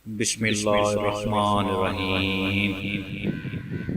बिस्मिल्लाहिर्रहमानिर्रहीम।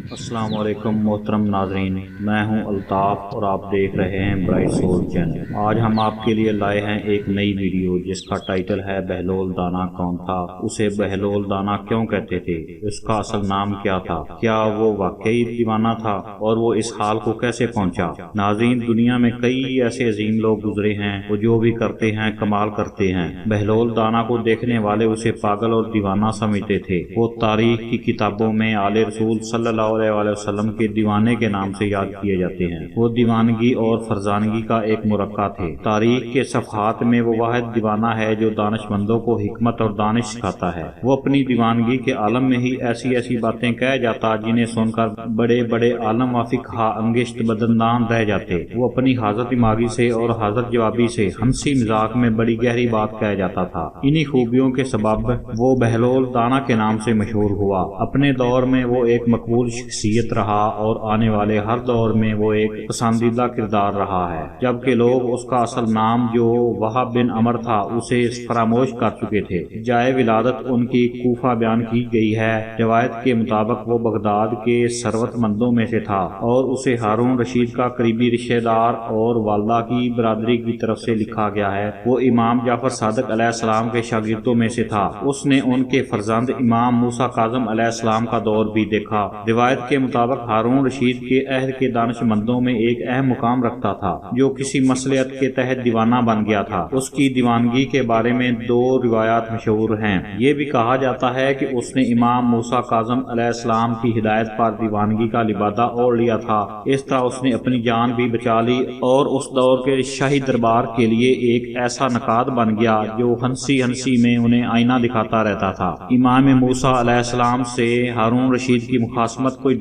अस्सलाम वालेकुम मोहतरम नाज़रीन, मैं हूं अल्ताफ़ और आप देख रहे हैं ब्राइट सोल चैनल। आज हम आपके लिए लाए हैं एक नई वीडियो जिसका टाइटल है बहलोल दाना कौन था, उसे बहलोल दाना क्यों कहते थे, उसका असल नाम क्या था, क्या वो वाकई दीवाना था और वो इस हाल को कैसे पहुंचा। नाज़रीन, दुनिया में कई ऐसे अजीम लोग गुजरे हैं, वो जो भी करते हैं कमाल करते हैं। बहलोल दाना को देखने वाले उसे पागल और दीवाना समझते थे। वो तारीख की किताबों में आले रसूल सल्लल्लाहु अलैहि वसल्लम के दीवाने के नाम से याद किए जाते हैं। वो दीवानगी और फरजानगी का एक मुरक्का थे। तारीख के सफ़हात में वो वाहिद दीवाना है जो दानिशमंदों को हिकमत और दानिश सिखाता है। वो अपनी दीवानगी के आलम में ही ऐसी ऐसी बातें कह जाता जिन्हें सुनकर बड़े बड़े आलम वाफिक अंगिश्त बदनाम रह जाते। वो अपनी हाजत दिमागी से और हाजत जवाबी से हंसी मजाक में बड़ी गहरी बात कह जाता था। इन्हीं खूबियों के सबब वो बहलोल दाना के नाम से मशहूर हुआ। अपने दौर में वो एक मकबूल शख्सियत रहा और आने वाले हर दौर में वो एक पसंदीदा किरदार रहा है, जबकि लोग उसका असल नाम जो वहाब बिन अमर था उसे फरामोश कर चुके थे। जाए विलादत उनकी कूफा बयान की गई है। रवायत के मुताबिक वो बगदाद के सरवतमंदों में से था और उसे हारून रशीद का करीबी रिश्तेदार और वालदा की बरादरी की तरफ से लिखा गया है। वो इमाम जाफर सादिक अलैहिस्सलाम के शागिर्दों में से था। उसने उनके फर्जंद इमाम मूसा काजिम अलैहिस्सलाम का दौर भी देखा। रिवायत के मुताबिक हारून रशीद के अहद के दानिशमंदों में एक अहम मुकाम रखता था जो किसी मसलियत के तहत दीवाना बन गया था। उसकी दीवानगी के बारे में दो रिवायात मशहूर हैं। ये भी कहा जाता है कि उसने इमाम मूसा काजिम अलैहिस्सलाम की हिदायत पर दीवानगी का लिबादा ओढ़ लिया था। इस तरह उसने अपनी जान भी बचा ली और उस दौर के शाही दरबार के लिए एक ऐसा नकाद बन गया जो हंसी हंसी में उन्हें आईना दिखाता रहता था। इमाम मूसा अलैहिस्सलाम से हारून रशीद की मुखासमत कोई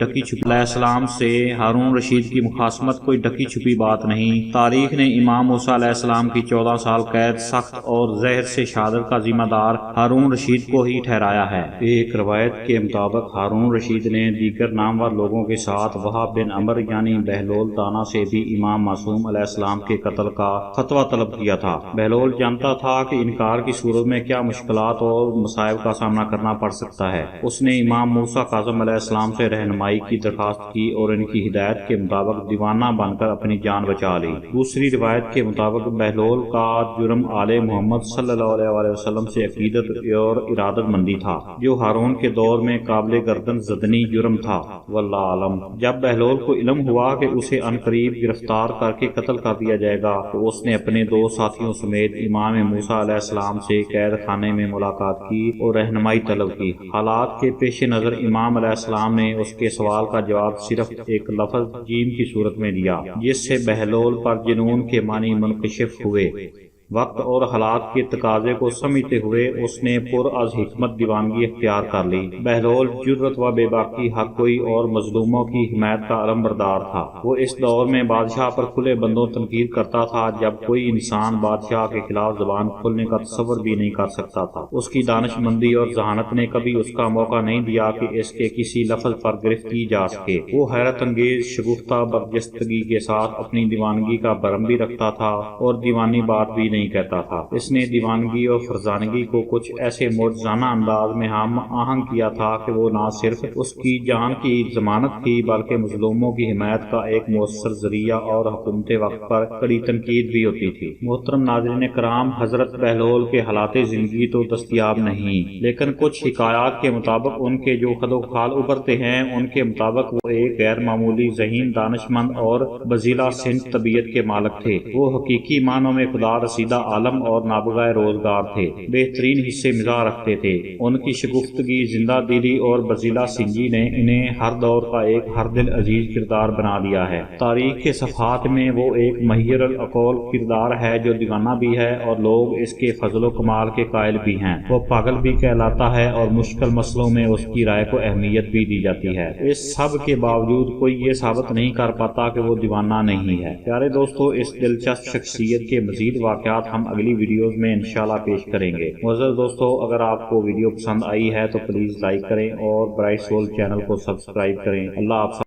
ढकी छुपी बात नहीं। तारीख ने इमाम मूसा अलैहिस्सलाम की 14 साल कैद, सख्त और जहर से शहादत का जिम्मेदार हारून रशीद को ही ठहराया है। एक रवायत के मुताबिक हारून रशीद ने दीगर नामवर लोगों के साथ वहाब बिन अमर यानी बहलोल दाना से भी इमाम मासूम अलैहिस्सलाम के कत्ल का फतवा तलब किया था। बहलोल जानता था कि इनकार की सूरत में क्या मुश्किलात और मसाइब का सामना करना पड़ सकता है। उसने इमाम मूसा काजिम अलैहिस्सलाम से रहनुमाई की दरखास्त की और इनकी हिदायत के मुताबिक दीवाना बनकर अपनी जान बचा ली। दूसरी रिवायत के मुताबिक बहलोल का जुर्म आले मुहम्मद सल्लल्लाहु अलैहि वसल्लम से अकीदत और इरादतमंदी था, जो हारून के दौर में काबिल गर्दन ज़दनी जुर्म था। वल्लाह आलम। जब बहलोल को इल्म हुआ कि उसे अनकरीब गिरफ्तार करके कत्ल कर दिया जाएगा तो उसने अपने दो साथियों समेत इमाम मूसा अलैहिस्सलाम से कैद खाने में मुलाकात की और रहनुमाई तलब की। हालात के पेश नजर इमाम अलैहिस्सलाम ने उसके सवाल का जवाब सिर्फ एक लफ्ज जीम की सूरत में दिया, जिससे बहलोल पर जुनून के मानी मुनकशिफ हुए। वक्त और हालात के तकाजे को समझते हुए उसने पुरअज़ हिकमत दीवानगी इख्तियार कर ली। बहलोल जुर्रत व बेबाकी, हक गोई और मजलूमों की हिमायत का अलमबरदार था। वो इस दौर में बादशाह पर खुले बंदों तनकीद करता था, जब कोई इंसान बादशाह के खिलाफ जबान खोलने का तसव्वुर भी नहीं कर सकता था। उसकी दानिशमंदी और जहानत ने कभी उसका मौका नहीं दिया कि इसके किसी लफ्ज पर गिरफ्त की जा सके। वो हैरत अंगेज शगुफ्ता बर्जस्तगी के साथ अपनी दीवानगी का भरम भी रखता था और दीवानी बात भी नहीं कहता था। इसने दीवानगी और फरजानगी को कुछ ऐसे मुअज्जज़ाना अंदाज में हम आहंग किया था कि वो न सिर्फ उसकी जान की जमानत थी बल्कि मजलूमों की हिमायत का एक मुअस्सर जरिया और हुकूमत वक्त पर कड़ी तनकीद भी होती थी। मोहतरम नाज़रीन कराम, हजरत बहलोल के हालात जिंदगी तो दस्तयाब नहीं, लेकिन कुछ हिकायात के मुताबिक उनके जो खदोखाल उभरते हैं उनके मुताबिक वो एक गैर मामूली ज़हीन, दानिशमंद और बजीला सिंध तबीयत के मालिक थे। वो हकीकी मानों में खुदा रसीदा आलम और नाबगाए रोजगार थे। बेहतरीन हिस्से मिजाज रखते थे। उनकी शगुफ्तगी, जिंदा दिली और बजीला सिंजी ने इन्हें हर दौर का एक हर दिल अजीज किरदार बना दिया है। तारीख के सफ़हात में वो एक महिर अल-अक़ौल किरदार है जो दीवाना भी है और लोग इसके फजलो कमाल के कायल भी हैं। वो पागल भी कहलाता है और मुश्किल मसलों में उसकी राय को अहमियत भी दी जाती है। इस सब के बावजूद कोई ये साबित नहीं कर पाता कि वो दीवाना नहीं है। प्यारे दोस्तों, इस दिलचस्प शख्सियत के मजीद वाक़यात हम अगली वीडियोस में इंशाल्लाह पेश करेंगे। मुअज़्ज़ज़ दोस्तों, अगर आपको वीडियो पसंद आई है तो प्लीज लाइक करें और ब्राइट सोल चैनल को सब्सक्राइब करें। अल्लाह आप